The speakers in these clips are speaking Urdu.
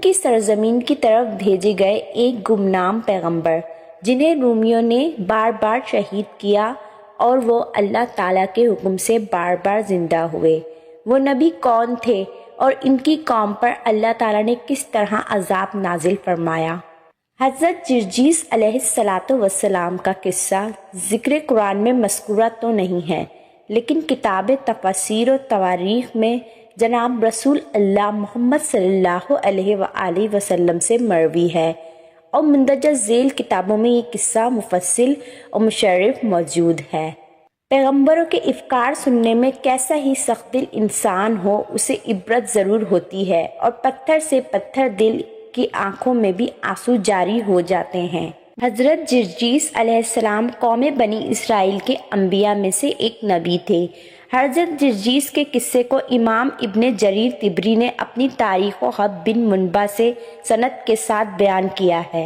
کی سرزمین کی طرف بھیجے گئے ایک گمنام پیغمبر جنہیں رومیوں نے بار بار شہید کیا اور وہ اللہ تعالیٰ کے حکم سے بار بار زندہ ہوئے۔ وہ نبی کون تھے اور ان کی قوم پر اللہ تعالیٰ نے کس طرح عذاب نازل فرمایا؟ حضرت جرجیس علیہ السلام کا قصہ ذکر قرآن میں مذکورہ تو نہیں ہے، لیکن کتاب تفاسیر و تواریخ میں جناب رسول اللہ محمد صلی اللہ علیہ وآلہ وسلم سے مروی ہے، اور مندرجہ ذیل کتابوں میں یہ قصہ مفصل اور مشرف موجود ہے۔ پیغمبروں کے افکار سننے میں کیسا ہی سخت دل انسان ہو اسے عبرت ضرور ہوتی ہے، اور پتھر سے پتھر دل کی آنکھوں میں بھی آنسو جاری ہو جاتے ہیں۔ حضرت جرجیس علیہ السلام قوم بنی اسرائیل کے انبیاء میں سے ایک نبی تھے۔ حضرت جرجیس کے قصے کو امام ابن جریر طبری نے اپنی تاریخ و حب بن منبع سے سند کے ساتھ بیان کیا ہے۔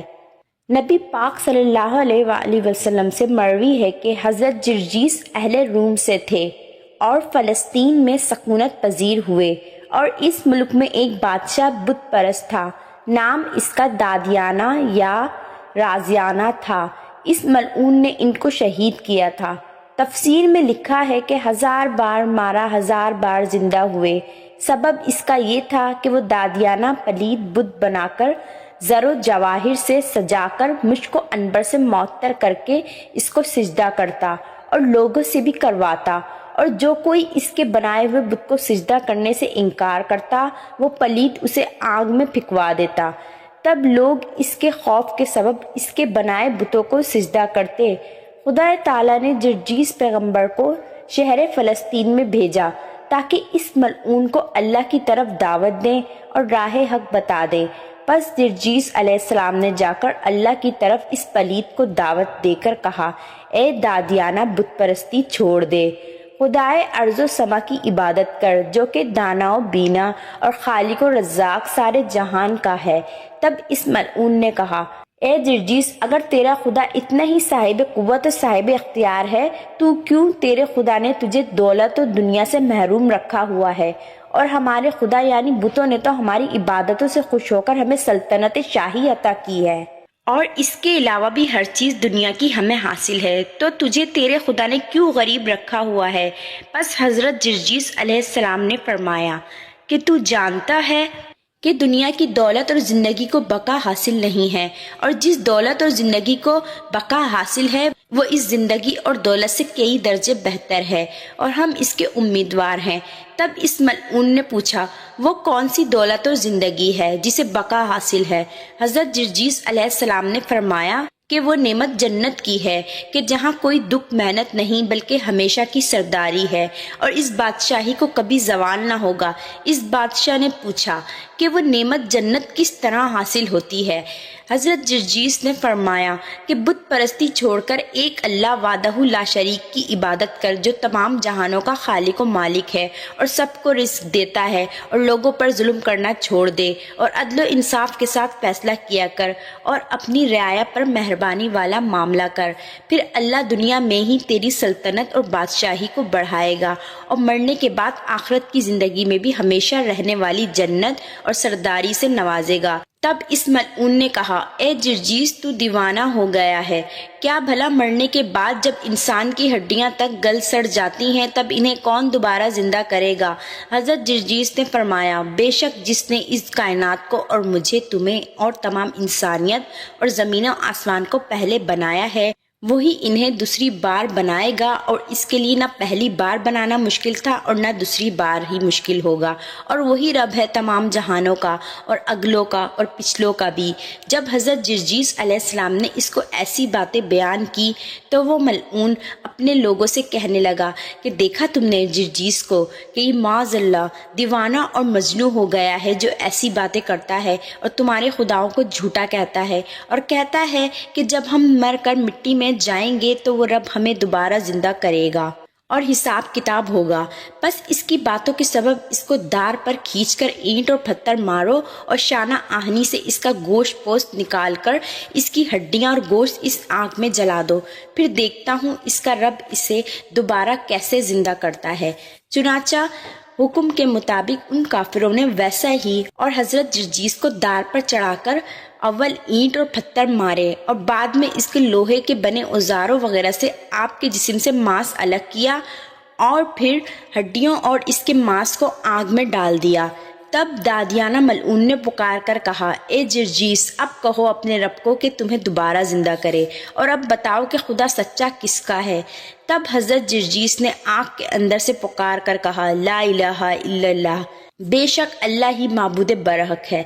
نبی پاک صلی اللہ علیہ وآلہ وسلم سے مروی ہے کہ حضرت جرجیس اہل روم سے تھے اور فلسطین میں سکونت پذیر ہوئے، اور اس ملک میں ایک بادشاہ بت پرست تھا، نام اس کا دادیانہ یا رازیانہ تھا۔ اس ملعون نے ان کو شہید کیا تھا۔ تفسیر میں لکھا ہے کہ 1000 بار مارا 1000 بار زندہ ہوئے۔ سبب اس کا یہ تھا کہ وہ دادیانہ پلید بت بنا کر زر و جواہر سے سجا کر مشک و عنبر سے معطر کر کے اس کو سجدہ کرتا اور لوگوں سے بھی کرواتا، اور جو کوئی اس کے بنائے ہوئے بت کو سجدہ کرنے سے انکار کرتا وہ پلید اسے آگ میں پھینکوا دیتا۔ تب لوگ اس کے خوف کے سبب اس کے بنائے بتوں کو سجدہ کرتے۔ خدا تعالیٰ نے جرجیس پیغمبر کو شہر فلسطین میں بھیجا تاکہ اس ملعون کو اللہ کی طرف دعوت دیں اور راہ حق بتا دیں۔ پس جرجیس علیہ السلام نے جا کر اللہ کی طرف اس پلید کو دعوت دے کر کہا، اے دادیانہ بت پرستی چھوڑ دے، خدائے ارض و سما کی عبادت کر جو کہ دانا و بینا اور خالق و رزاق سارے جہان کا ہے۔ تب اس ملعون نے کہا، اے جرجیس، اگر تیرا خدا اتنا ہی صاحب قوت و صاحب اختیار ہے تو کیوں تیرے خدا نے تجھے دولت و دنیا سے محروم رکھا ہوا ہے؟ اور ہمارے خدا یعنی بتوں نے تو ہماری عبادتوں سے خوش ہو کر ہمیں سلطنت شاہی عطا کی ہے، اور اس کے علاوہ بھی ہر چیز دنیا کی ہمیں حاصل ہے، تو تجھے تیرے خدا نے کیوں غریب رکھا ہوا ہے؟ پس حضرت جرجیس علیہ السلام نے فرمایا کہ تو جانتا ہے کہ دنیا کی دولت اور زندگی کو بقا حاصل نہیں ہے، اور جس دولت اور زندگی کو بقا حاصل ہے وہ اس زندگی اور دولت سے کئی درجے بہتر ہے، اور ہم اس کے امیدوار ہیں۔ تب اس ملعون نے پوچھا، وہ کون سی دولت اور زندگی ہے جسے بقا حاصل ہے؟ حضرت جرجیس علیہ السلام نے فرمایا کہ وہ نعمت جنت کی ہے کہ جہاں کوئی دکھ محنت نہیں بلکہ ہمیشہ کی سرداری ہے، اور اس بادشاہی کو کبھی زوال نہ ہوگا۔ اس بادشاہ نے پوچھا کہ وہ نعمت جنت کس طرح حاصل ہوتی ہے؟ حضرت جرجیس نے فرمایا کہ بت پرستی چھوڑ کر ایک اللہ وحدہ لا شریک کی عبادت کر جو تمام جہانوں کا خالق و مالک ہے اور سب کو رزق دیتا ہے، اور لوگوں پر ظلم کرنا چھوڑ دے اور عدل و انصاف کے ساتھ فیصلہ کیا کر اور اپنی رعایا پر مہربانی والا معاملہ کر، پھر اللہ دنیا میں ہی تیری سلطنت اور بادشاہی کو بڑھائے گا، اور مرنے کے بعد آخرت کی زندگی میں بھی ہمیشہ رہنے والی جنت اور سرداری سے نوازے گا۔ تب اس ملعون نے کہا، اے جرجیس، تو دیوانہ ہو گیا ہے، کیا بھلا مرنے کے بعد جب انسان کی ہڈیاں تک گل سڑ جاتی ہیں تب انہیں کون دوبارہ زندہ کرے گا؟ حضرت جرجیس نے فرمایا، بے شک جس نے اس کائنات کو اور مجھے، تمہیں اور تمام انسانیت اور زمین و آسمان کو پہلے بنایا ہے وہی انہیں دوسری بار بنائے گا، اور اس کے لیے نہ پہلی بار بنانا مشکل تھا اور نہ دوسری بار ہی مشکل ہوگا، اور وہی رب ہے تمام جہانوں کا اور اگلوں کا اور پچھلوں کا بھی۔ جب حضرت جرجیس علیہ السلام نے اس کو ایسی باتیں بیان کی تو وہ ملعون اپنے لوگوں سے کہنے لگا کہ دیکھا تم نے جرجیس کو کہ یہ معاذ اللہ دیوانہ اور مجنوں ہو گیا ہے جو ایسی باتیں کرتا ہے اور تمہارے خداؤں کو جھوٹا کہتا ہے، اور کہتا ہے کہ جب ہم مر کر مٹی میں جائیں گے تو وہ رب ہمیں دوبارہ زندہ کرے گا اور حساب کتاب ہوگا۔ بس اس کی باتوں کے سبب اس کو دار پر کھینچ کر اینٹ اور پتھر مارو اور شانہ آہنی سے اس کا گوشت پوست نکال کر اس کی ہڈیاں اور گوشت اس آگ میں جلا دو، پھر دیکھتا ہوں اس کا رب اسے دوبارہ کیسے زندہ کرتا ہے۔ چنانچہ حکم کے مطابق ان کافروں نے ویسا ہی اور حضرت جرجیس کو دار پر چڑھا کر اول اینٹ اور پتھر مارے اور بعد میں اس کے لوہے کے بنے اوزاروں وغیرہ سے آپ کے جسم سے ماس الگ کیا اور پھر ہڈیوں اور اس کے ماس کو آگ میں ڈال دیا۔ تب دادیانہ ملعون نے پکار کر کہا، اے جرجیس، اب کہو اپنے رب کو کہ تمہیں دوبارہ زندہ کرے، اور اب بتاؤ کہ خدا سچا کس کا ہے۔ تب حضرت جرجیس نے آگ کے اندر سے پکار کر کہا، لا الہ الا اللہ، بے شک اللہ ہی معبود برحق ہے۔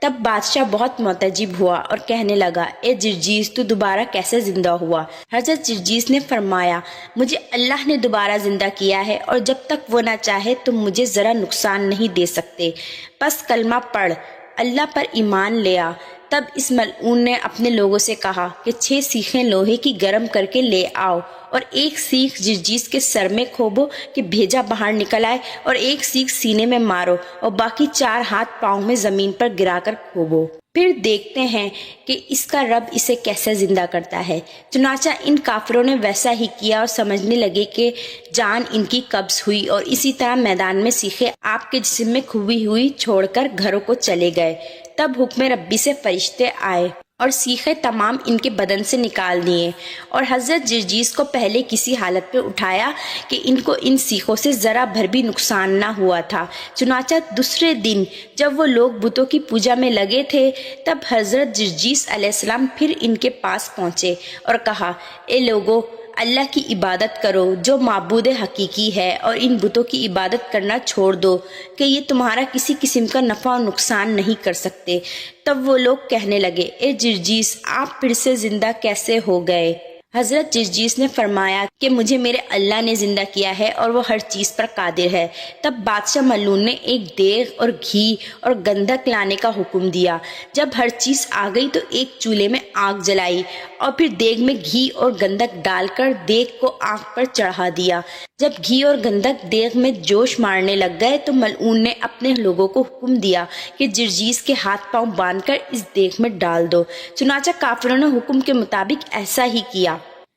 تب بادشاہ بہت معتجب ہوا اور کہنے لگا، اے جرجیس، تو دوبارہ کیسے زندہ ہوا؟ حضرت جرجیس نے فرمایا، مجھے اللہ نے دوبارہ زندہ کیا ہے، اور جب تک وہ نہ چاہے تم مجھے ذرا نقصان نہیں دے سکتے۔ پس کلمہ پڑھ، اللہ پر ایمان لیا۔ تب اس ملعون نے اپنے لوگوں سے کہا کہ 6 سیخیں لوہے کی گرم کر کے لے آؤ، اور 1 سیخ جرجیس کے سر میں کھوبو کہ بھیجا باہر نکل آئے، اور 1 سیخ سینے میں مارو، اور باقی 4 ہاتھ پاؤں میں زمین پر گرا کر کھوبو۔ پھر دیکھتے ہیں کہ اس کا رب اسے کیسے زندہ کرتا ہے۔ چنانچہ ان کافروں نے ویسا ہی کیا اور سمجھنے لگے کہ جان ان کی قبض ہوئی، اور اسی طرح میدان میں سیخیں آپ کے جسم میں کھوئی ہوئی چھوڑ کر گھروں کو چلے گئے۔ تب حکم ربی سے فرشتے آئے اور سیخیں تمام ان کے بدن سے نکال دیے، اور حضرت جرجیس کو پہلے کسی حالت پہ اٹھایا کہ ان کو ان سیخوں سے ذرا بھر بھی نقصان نہ ہوا تھا۔ چنانچہ دوسرے دن جب وہ لوگ بتوں کی پوجا میں لگے تھے، تب حضرت جرجیس علیہ السلام پھر ان کے پاس پہنچے اور کہا، اے لوگو، اللہ کی عبادت کرو جو معبود حقیقی ہے، اور ان بتوں کی عبادت کرنا چھوڑ دو کہ یہ تمہارا کسی قسم کا نفع و نقصان نہیں کر سکتے۔ تب وہ لوگ کہنے لگے، اے جرجیس، آپ پھر سے زندہ کیسے ہو گئے؟ حضرت جرجیس نے فرمایا کہ مجھے میرے اللہ نے زندہ کیا ہے، اور وہ ہر چیز پر قادر ہے۔ تب بادشاہ ملعون نے ایک دیگ اور گھی اور گندھک لانے کا حکم دیا۔ جب ہر چیز آ گئی تو ایک چولہے میں آگ جلائی، اور پھر دیگ میں گھی اور گندھک ڈال کر دیگ کو آگ پر چڑھا دیا۔ جب گھی اور گندھک دیگ میں جوش مارنے لگ گئے تو ملعون نے اپنے لوگوں کو حکم دیا کہ جرجیس کے ہاتھ پاؤں باندھ کر اس دیگ میں ڈال دو۔ چنانچہ کافروں نے حکم کے مطابق ایسا ہی کیا،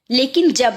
لیکن جب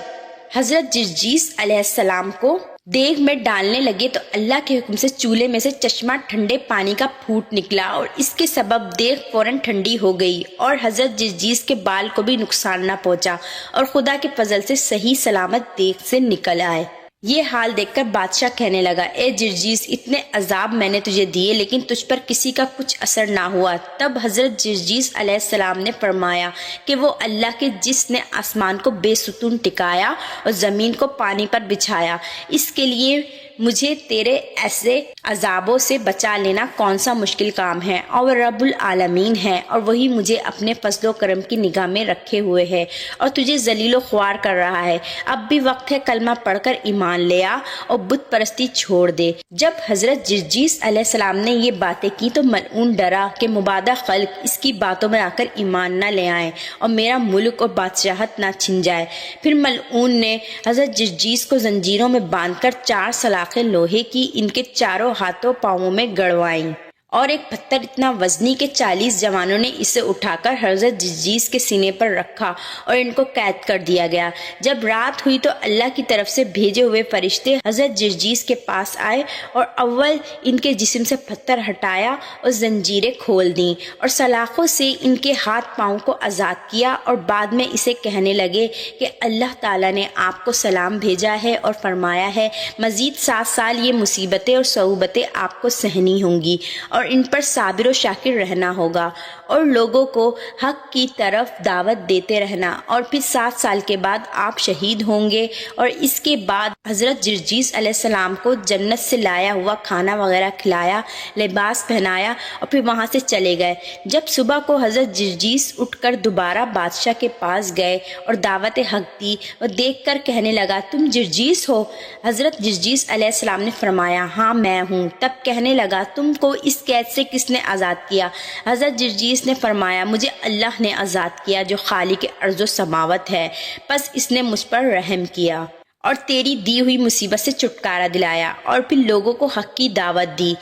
حضرت جرجیس علیہ السلام کو دیگ میں ڈالنے لگے تو اللہ کے حکم سے چولہے میں سے چشمہ ٹھنڈے پانی کا پھوٹ نکلا، اور اس کے سبب دیگ فوراً ٹھنڈی ہو گئی، اور حضرت جرجیس کے بال کو بھی نقصان نہ پہنچا، اور خدا کے فضل سے صحیح سلامت دیگ سے نکل آئے۔ یہ حال دیکھ کر بادشاہ کہنے لگا، اے جرجیس، اتنے عذاب میں نے تجھے دیے لیکن تجھ پر کسی کا کچھ اثر نہ ہوا۔ تب حضرت جرجیس علیہ السلام نے فرمایا کہ وہ اللہ کے جس نے آسمان کو بے ستون ٹکایا اور زمین کو پانی پر بچھایا، اس کے لیے مجھے تیرے ایسے عذابوں سے بچا لینا کون سا مشکل کام ہے، اور وہ رب العالمین ہے، اور وہی مجھے اپنے فضل و کرم کی نگاہ میں رکھے ہوئے ہے اور تجھے ذلیل و خوار کر رہا ہے۔ اب بھی وقت ہے کلمہ پڑھ کر ایمان لیا اور بت پرستی چھوڑ دے۔ جب حضرت جرجیس علیہ السلام نے یہ باتیں کی تو ملعون ڈرا کہ مبادہ خلق اس کی باتوں میں آ کر ایمان نہ لے آئیں اور میرا ملک اور بادشاہت نہ چھن جائے۔ پھر ملعون نے حضرت جرجیس کو زنجیروں میں باندھ کر 4 سلاخیں لوہے کی ان کے چاروں ہاتھوں پاؤں میں گڑوائیں، اور ایک پتھر اتنا وزنی کہ 40 جوانوں نے اسے اٹھا کر حضرت جرجیس کے سینے پر رکھا اور ان کو قید کر دیا گیا۔ جب رات ہوئی تو اللہ کی طرف سے بھیجے ہوئے فرشتے حضرت جرجیس کے پاس آئے اور اول ان کے جسم سے پتھر ہٹایا اور زنجیریں کھول دیں اور سلاخوں سے ان کے ہاتھ پاؤں کو آزاد کیا، اور بعد میں اسے کہنے لگے کہ اللہ تعالیٰ نے آپ کو سلام بھیجا ہے اور فرمایا ہے مزید 7 سال یہ مصیبتیں اور صعوبتیں آپ کو سہنی ہوں گی، اور ان پر صابر و شاکر رہنا ہوگا، اور لوگوں کو حق کی طرف دعوت دیتے رہنا، اور پھر 7 سال کے بعد آپ شہید ہوں گے۔ اور اس کے بعد حضرت جرجیس علیہ السلام کو جنت سے لایا ہوا کھانا وغیرہ کھلایا، لباس پہنایا، اور پھر وہاں سے چلے گئے۔ جب صبح کو حضرت جرجیس اٹھ کر دوبارہ بادشاہ کے پاس گئے اور دعوت حق دی، وہ دیکھ کر کہنے لگا، تم جرجیس ہو؟ حضرت جرجیس علیہ السلام نے فرمایا، ہاں میں ہوں۔ تب کہنے لگا، تم کو اس قید سے کس نے آزاد کیا؟ حضرت جرجیس نے فرمایا، مجھے اللہ نے آزاد کیا جو خالق ارض و سماوت ہے، پس اس نے مجھ پر رحم کیا اور تیری دی ہوئی مصیبت سے چھٹکارا دلایا اور پھر لوگوں کو حق کی دعوت دی۔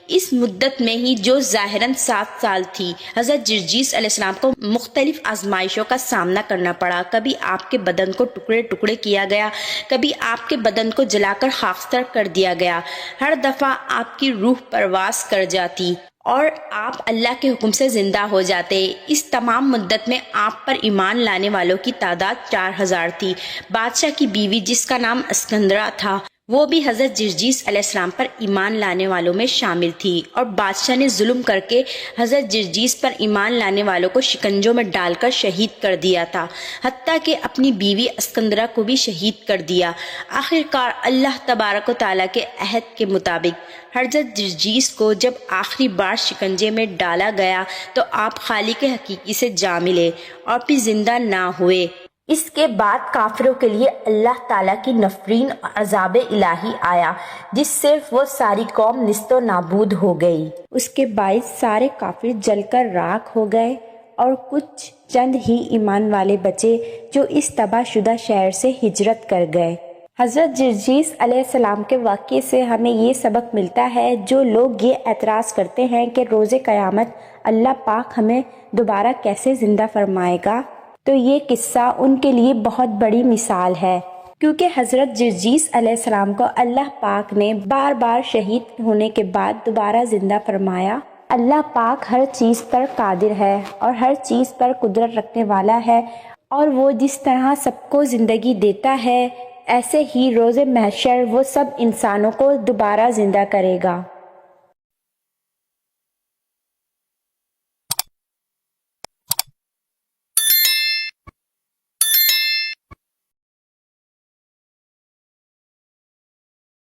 اس مدت میں ہی جو ظاہراً 7 سال تھی، حضرت جرجیس علیہ السلام کو مختلف آزمائشوں کا سامنا کرنا پڑا۔ کبھی آپ کے بدن کو ٹکڑے ٹکڑے کیا گیا، کبھی آپ کے بدن کو جلا کر خاکستر کر دیا گیا۔ ہر دفعہ آپ کی روح پرواز کر جاتی اور آپ اللہ کے حکم سے زندہ ہو جاتے۔ اس تمام مدت میں آپ پر ایمان لانے والوں کی تعداد 4000 تھی۔ بادشاہ کی بیوی جس کا نام اسکندرا تھا، وہ بھی حضرت جرجیس علیہ السلام پر ایمان لانے والوں میں شامل تھی، اور بادشاہ نے ظلم کر کے حضرت جرجیس پر ایمان لانے والوں کو شکنجوں میں ڈال کر شہید کر دیا تھا، حتیٰ کہ اپنی بیوی اسکندرا کو بھی شہید کر دیا۔ آخرکار اللہ تبارک و تعالیٰ کے عہد کے مطابق حضرت جرجیس کو جب آخری بار شکنجے میں ڈالا گیا تو آپ خالق حقیقی سے جا ملے اور پھر زندہ نہ ہوئے۔ اس کے بعد کافروں کے لیے اللہ تعالیٰ کی نفرین عذاب الہی آیا، جس سے وہ ساری قوم نیست و نابود ہو گئی۔ اس کے باعث سارے کافر جل کر راکھ ہو گئے اور کچھ چند ہی ایمان والے بچے جو اس تباہ شدہ شہر سے ہجرت کر گئے۔ حضرت جرجیس علیہ السلام کے واقعے سے ہمیں یہ سبق ملتا ہے، جو لوگ یہ اعتراض کرتے ہیں کہ روز قیامت اللہ پاک ہمیں دوبارہ کیسے زندہ فرمائے گا، تو یہ قصہ ان کے لیے بہت بڑی مثال ہے، کیونکہ حضرت جرجیس علیہ السلام کو اللہ پاک نے بار بار شہید ہونے کے بعد دوبارہ زندہ فرمایا۔ اللہ پاک ہر چیز پر قادر ہے اور ہر چیز پر قدرت رکھنے والا ہے، اور وہ جس طرح سب کو زندگی دیتا ہے، ایسے ہی روز محشر وہ سب انسانوں کو دوبارہ زندہ کرے گا۔